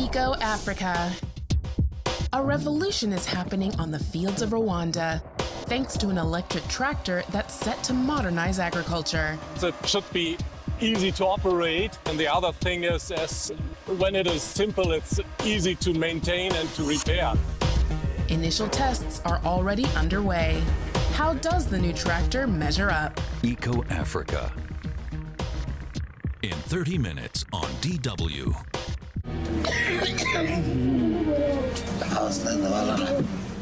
Eco Africa. A revolution is happening on the fields of Rwanda, thanks to an electric tractor that's set to modernize agriculture. It should be easy to operate, and the other thing is, when it is simple, it's easy to maintain and to repair. Initial tests are already underway. How does the new tractor measure up? Eco Africa. In 30 minutes on DW.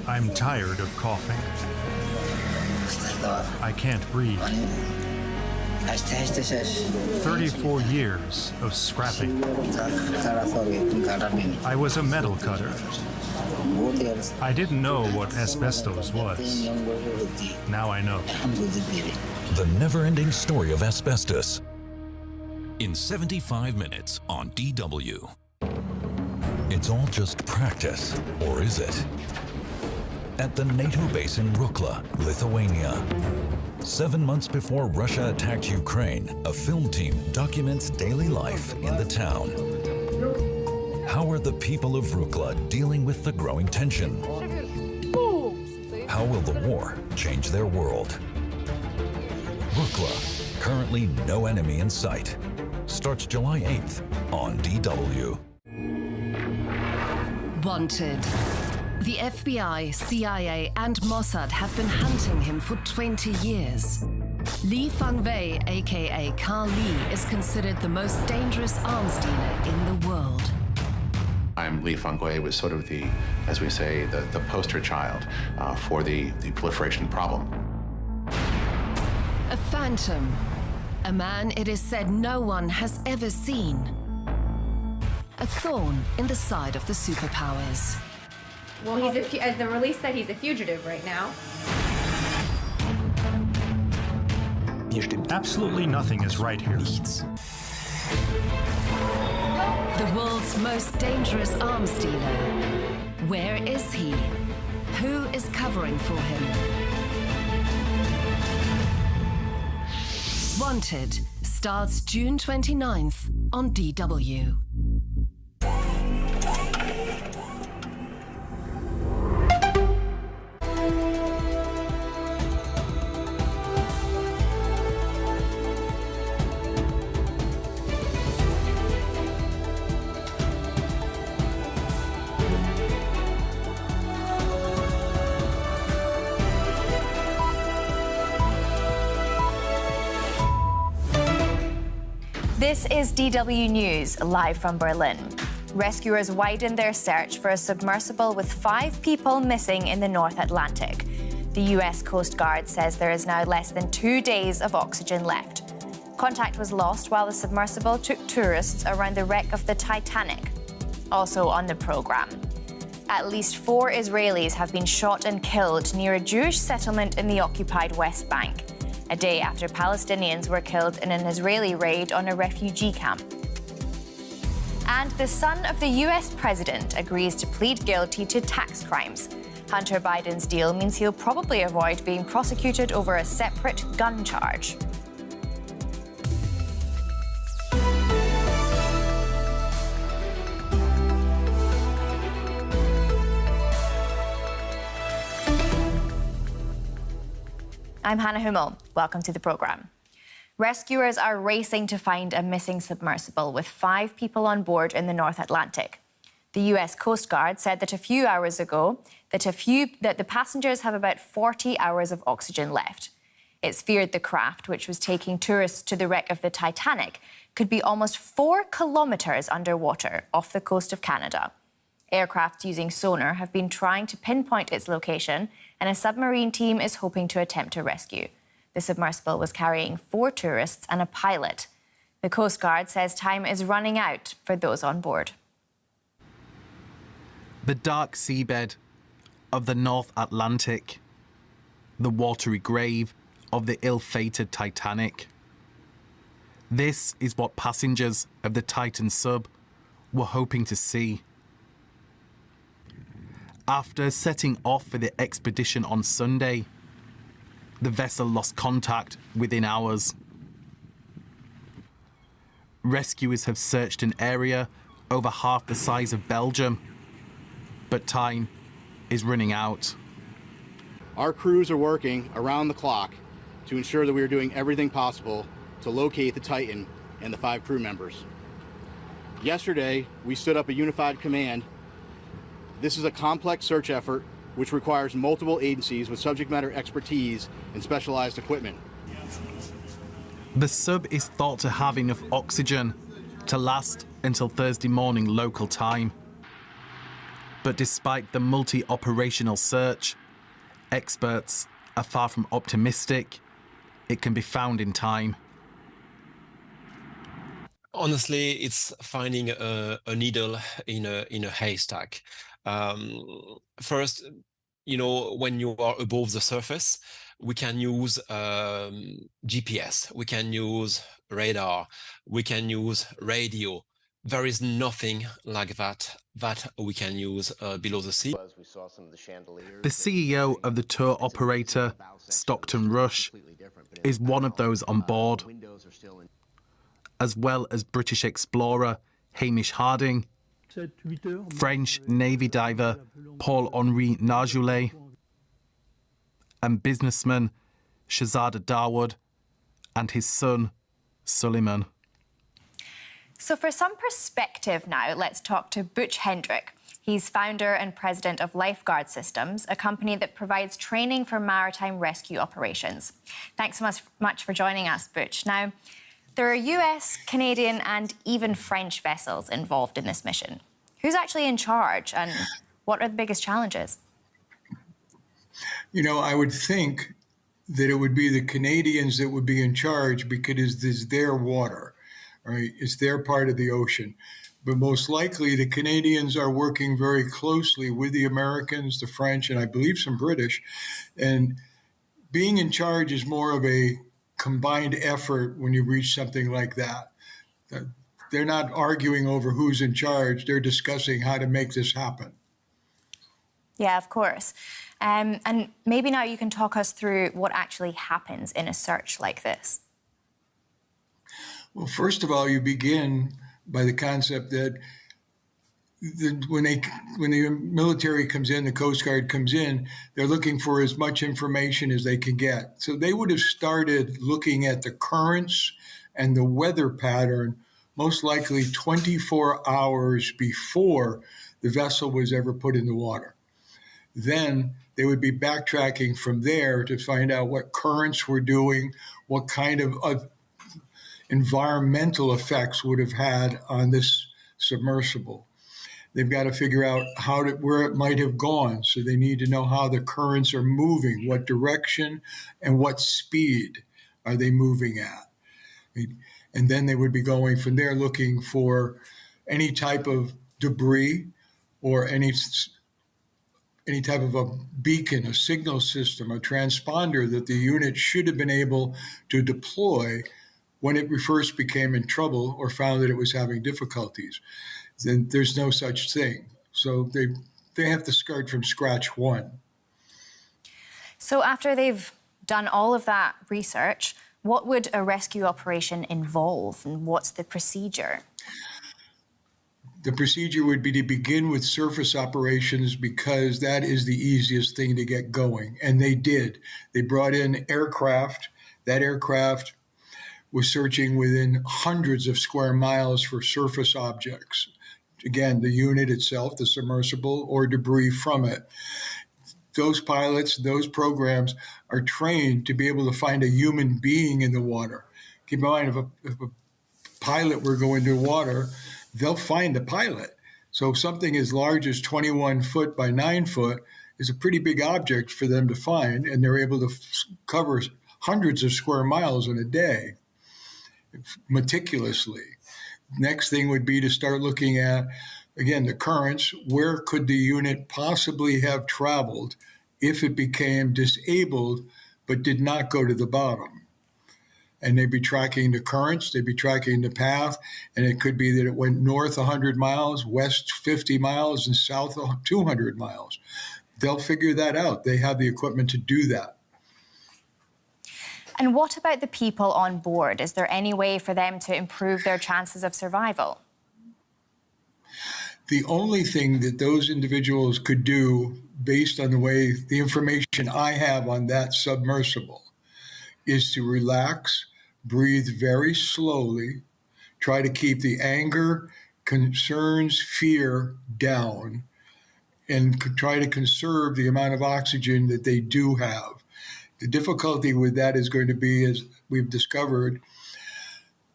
I'm tired of coughing. I can't breathe. 34 years of scrapping. I was a metal cutter. I didn't know what asbestos was. Now I know. The never-ending story of asbestos. In 75 minutes on DW. It's all just practice, or is it? At the NATO base in Rukla, Lithuania. 7 months before Russia attacked Ukraine, a film team documents daily life in the town. How are the people of Rukla dealing with the growing tension? How will the war change their world? Rukla, currently no enemy in sight. Starts July 8th on DW. Wanted. The FBI, CIA, and Mossad have been hunting him for 20 years. Li Fangwei, aka Carl Li, is considered the most dangerous arms dealer in the world. Li Fangwei was sort of the, as we say, the poster child for the proliferation problem. A phantom. A man it is said no one has ever seen. A thorn in the side of the superpowers. Well, as the release said, he's a fugitive right now. Absolutely nothing is right here. The world's most dangerous arms dealer. Where is he? Who is covering for him? Wanted starts June 29th on DW. This is DW News, live from Berlin. Rescuers widen their search for a submersible with 5 people missing in the North Atlantic. The US Coast Guard says there is now less than 2 days of oxygen left. Contact was lost while the submersible took tourists around the wreck of the Titanic. Also on the program, at least 4 Israelis have been shot and killed near a Jewish settlement in the occupied West Bank, a day after Palestinians were killed in an Israeli raid on a refugee camp. And the son of the US president agrees to plead guilty to tax crimes. Hunter Biden's deal means he'll probably avoid being prosecuted over a separate gun charge. I'm Hannah Hummel. Welcome to the program. Rescuers are racing to find a missing submersible with 5 people on board in the North Atlantic. The US Coast Guard said that a few hours ago that the passengers have about 40 hours of oxygen left. It's feared the craft, which was taking tourists to the wreck of the Titanic, could be almost 4 kilometres underwater off the coast of Canada. Aircraft using sonar have been trying to pinpoint its location, and a submarine team is hoping to attempt to rescue. The submersible was carrying 4 tourists and a pilot. The Coast Guard says time is running out for those on board. The dark seabed of the North Atlantic, the watery grave of the ill-fated Titanic. This is what passengers of the Titan sub were hoping to see. After setting off for the expedition on Sunday, the vessel lost contact within hours. Rescuers have searched an area over half the size of Belgium. But time is running out. Our crews are working around the clock to ensure that we are doing everything possible to locate the Titan and the 5 crew members. Yesterday, we stood up a unified command. This is a complex search effort which requires multiple agencies with subject matter expertise and specialized equipment. The sub is thought to have enough oxygen to last until Thursday morning local time. But despite the multi-operational search, experts are far from optimistic it can be found in time. Honestly, it's finding a needle in a haystack. First, when you are above the surface, we can use GPS, we can use radar, we can use radio. There is nothing like that we can use below the sea. The CEO of the tour operator, Stockton Rush, is one of those on board, as well as British explorer Hamish Harding, French Navy diver Paul-Henri Nargeolet, and businessman Shahzada Dawood and his son Suleiman. So for some perspective now, let's talk to Butch Hendrick. He's founder and president of Lifeguard Systems, a company that provides training for maritime rescue operations. Thanks so much for joining us, Butch. Now, there are US, Canadian, and even French vessels involved in this mission. Who's actually in charge, and what are the biggest challenges? I would think that it would be the Canadians that would be in charge because it's their water, right? It's their part of the ocean. But most likely the Canadians are working very closely with the Americans, the French, and I believe some British. And being in charge is more of a combined effort when you reach something like that. They're not arguing over who's in charge. They're discussing how to make this happen. Yeah, of course. And maybe now you can talk us through what actually happens in a search like this. Well, first of all, you begin by the concept that when the military comes in, the Coast Guard comes in, they're looking for as much information as they can get. So they would have started looking at the currents and the weather pattern most likely 24 hours before the vessel was ever put in the water. Then they would be backtracking from there to find out what currents were doing, what kind of environmental effects would have had on this submersible. They've got to figure out where it might have gone. So they need to know how the currents are moving, what direction and what speed are they moving at. And then they would be going from there looking for any type of debris or any type of a beacon, a signal system, a transponder that the unit should have been able to deploy when it first became in trouble or found that it was having difficulties. Then there's no such thing. So they have to start from scratch one. So after they've done all of that research, what would a rescue operation involve, and what's the procedure? The procedure would be to begin with surface operations because that is the easiest thing to get going. And they did. They brought in aircraft. That aircraft was searching within hundreds of square miles for surface objects. Again, the unit itself, the submersible, or debris from it. Those pilots, those programs are trained to be able to find a human being in the water. Keep in mind, if a pilot were going to water, they'll find the pilot. So something as large as 21 foot by 9 foot is a pretty big object for them to find, and they're able to cover hundreds of square miles in a day meticulously. Next thing would be to start looking at, again, the currents. Where could the unit possibly have traveled if it became disabled but did not go to the bottom? And they'd be tracking the currents, they'd be tracking the path, and it could be that it went north 100 miles, west 50 miles, and south 200 miles. They'll figure that out. They have the equipment to do that. And what about the people on board? Is there any way for them to improve their chances of survival? The only thing that those individuals could do, based on the information I have on that submersible, is to relax, breathe very slowly, try to keep the anger, concerns, fear down, and try to conserve the amount of oxygen that they do have. The difficulty with that is going to be, as we've discovered,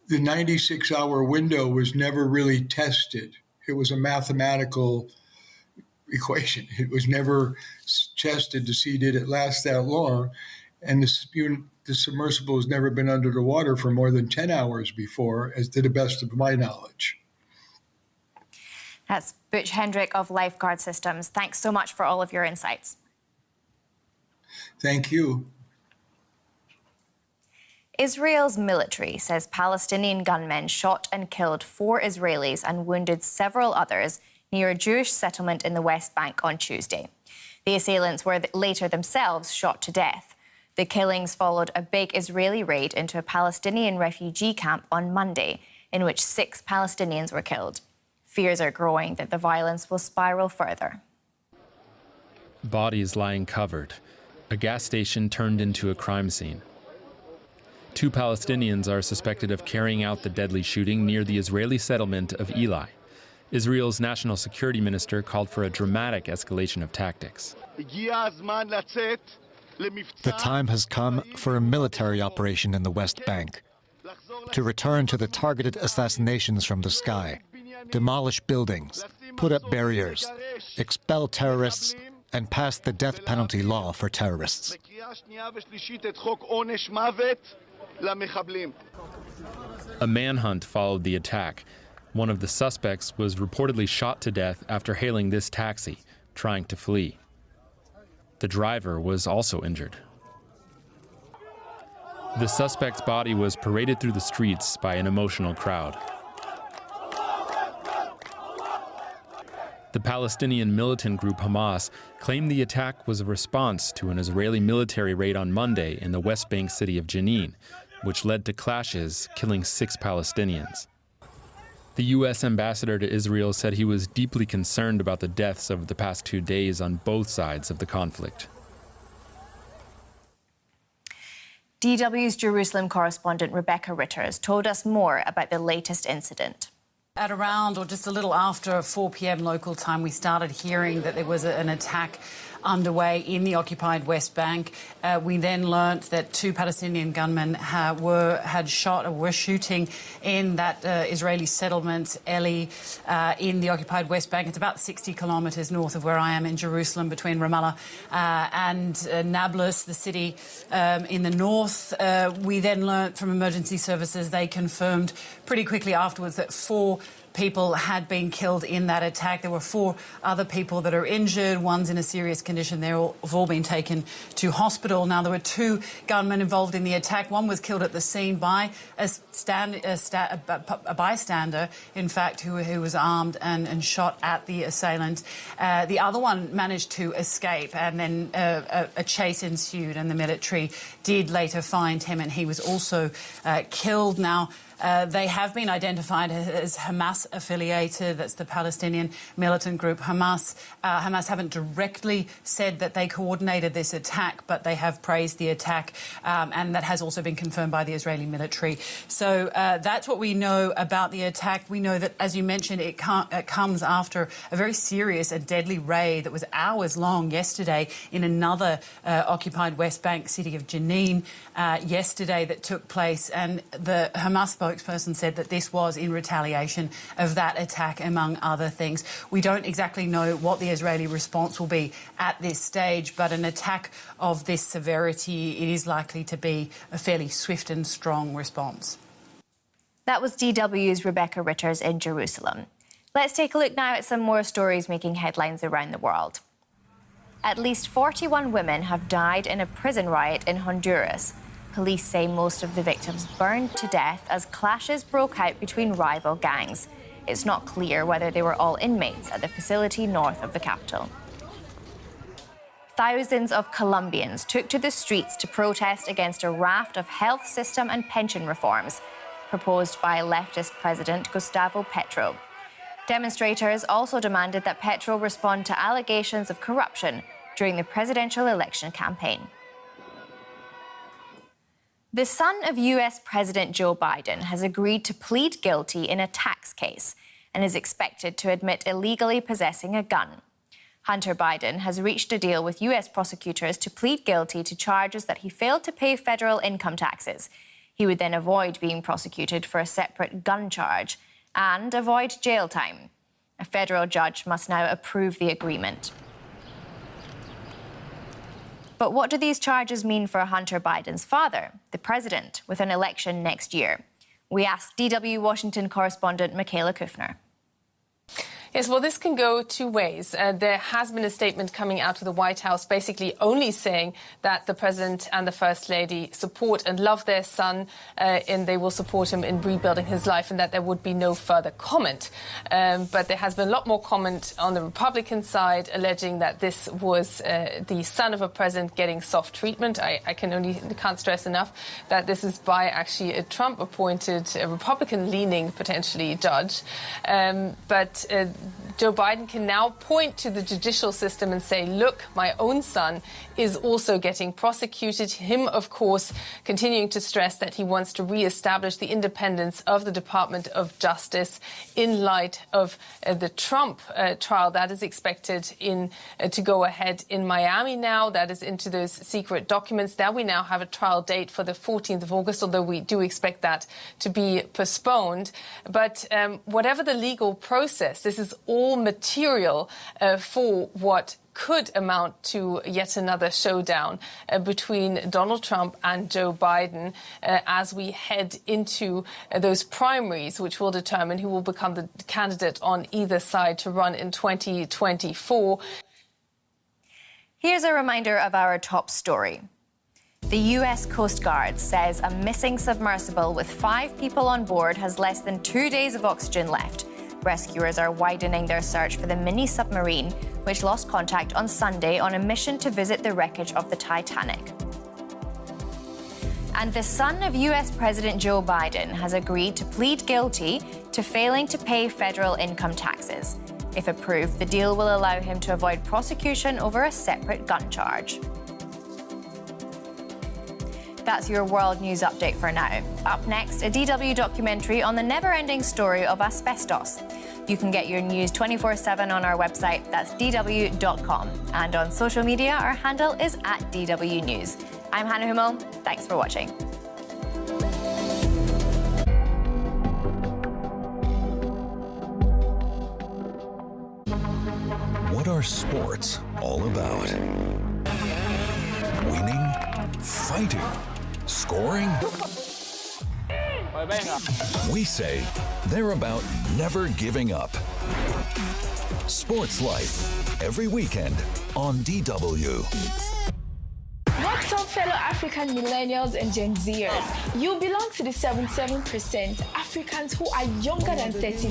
the 96-hour window was never really tested. It was a mathematical equation. It was never tested to see did it last that long. And the submersible has never been under the water for more than 10 hours before, as to the best of my knowledge. That's Butch Hendrick of Lifeguard Systems. Thanks so much for all of your insights. Thank you. Israel's military says Palestinian gunmen shot and killed 4 Israelis and wounded several others near a Jewish settlement in the West Bank on Tuesday. The assailants were later themselves shot to death. The killings followed a big Israeli raid into a Palestinian refugee camp on Monday, in which 6 Palestinians were killed. Fears are growing that the violence will spiral further. Bodies lying covered. A gas station turned into a crime scene. 2 Palestinians are suspected of carrying out the deadly shooting near the Israeli settlement of Eli. Israel's national security minister called for a dramatic escalation of tactics. The time has come for a military operation in the West Bank, to return to the targeted assassinations from the sky, demolish buildings, put up barriers, expel terrorists, and pass the death penalty law for terrorists. A manhunt followed the attack. One of the suspects was reportedly shot to death after hailing this taxi, trying to flee. The driver was also injured. The suspect's body was paraded through the streets by an emotional crowd. The Palestinian militant group Hamas claimed the attack was a response to an Israeli military raid on Monday in the West Bank city of Jenin, which led to clashes, killing 6 Palestinians. The U.S. ambassador to Israel said he was deeply concerned about the deaths over the past 2 days on both sides of the conflict. DW's Jerusalem correspondent Rebecca Ritters told us more about the latest incident. At around or just a little after 4 p.m. local time, we started hearing that there was an attack underway in the occupied West Bank. We then learnt that 2 Palestinian gunmen were shooting in that Israeli settlement, Eli, in the occupied West Bank. It's about 60 kilometres north of where I am in Jerusalem, between Ramallah and Nablus, the city in the north. We then learnt from emergency services, they confirmed pretty quickly afterwards that 4 people had been killed in that attack. There were 4 other people that are injured. One's in a serious condition. They've all been taken to hospital. Now, there were 2 gunmen involved in the attack. One was killed at the scene by a bystander, in fact, who was armed and shot at the assailant. The other one managed to escape, and then a chase ensued, and the military did later find him, and he was also killed. Now, they have been identified as Hamas-affiliated. That's the Palestinian militant group Hamas. Hamas haven't directly said that they coordinated this attack, but they have praised the attack, and that has also been confirmed by the Israeli military. So that's what we know about the attack. We know that, as you mentioned, it comes after a very serious and deadly raid that was hours long yesterday in another occupied West Bank city of Jenin yesterday that took place, and the Hamas spokesperson said that this was in retaliation of that attack, among other things. We don't exactly know what the Israeli response will be at this stage, but an attack of this severity, it is likely to be a fairly swift and strong response. That was DW's Rebecca Ritters in Jerusalem. Let's take a look now at some more stories making headlines around the world. At least 41 women have died in a prison riot in Honduras. Police say most of the victims burned to death as clashes broke out between rival gangs. It's not clear whether they were all inmates at the facility north of the capital. Thousands of Colombians took to the streets to protest against a raft of health system and pension reforms proposed by leftist President Gustavo Petro. Demonstrators also demanded that Petro respond to allegations of corruption during the presidential election campaign. The son of US President Joe Biden has agreed to plead guilty in a tax case and is expected to admit illegally possessing a gun. Hunter Biden has reached a deal with US prosecutors to plead guilty to charges that he failed to pay federal income taxes. He would then avoid being prosecuted for a separate gun charge and avoid jail time. A federal judge must now approve the agreement. But what do these charges mean for Hunter Biden's father, the president, with an election next year? We asked DW Washington correspondent Michaela Kufner. Yes, well, this can go two ways. There has been a statement coming out of the White House basically only saying that the president and the first lady support and love their son and they will support him in rebuilding his life and that there would be no further comment. But there has been a lot more comment on the Republican side alleging that this was the son of a president getting soft treatment. I can't stress enough that this is by actually a Trump-appointed Republican-leaning, potentially, judge. But Joe Biden can now point to the judicial system and say, look, my own son is also getting prosecuted. Him, of course, continuing to stress that he wants to reestablish the independence of the Department of Justice in light of the Trump trial that is expected to go ahead in Miami now. That is into those secret documents. Now we now have a trial date for the 14th of August, although we do expect that to be postponed. But whatever the legal process, this is all material for what could amount to yet another showdown between Donald Trump and Joe Biden as we head into those primaries, which will determine who will become the candidate on either side to run in 2024. Here's a reminder of our top story. The US Coast Guard says a missing submersible with 5 people on board has less than 2 days of oxygen left. Rescuers are widening their search for the mini-submarine, which lost contact on Sunday on a mission to visit the wreckage of the Titanic. And the son of US President Joe Biden has agreed to plead guilty to failing to pay federal income taxes. If approved, the deal will allow him to avoid prosecution over a separate gun charge. That's your world news update for now. Up next, a DW documentary on the never-ending story of asbestos. You can get your news 24/7 on our website, that's dw.com. And on social media, our handle is @DW News. I'm Hannah Hummel. Thanks for watching. What are sports all about? Winning? Fighting? Scoring? We say they're about never giving up. Sports Life, every weekend on DW. What's up, fellow African millennials and Gen Zers? You belong to the 77% Africans who are younger than 30.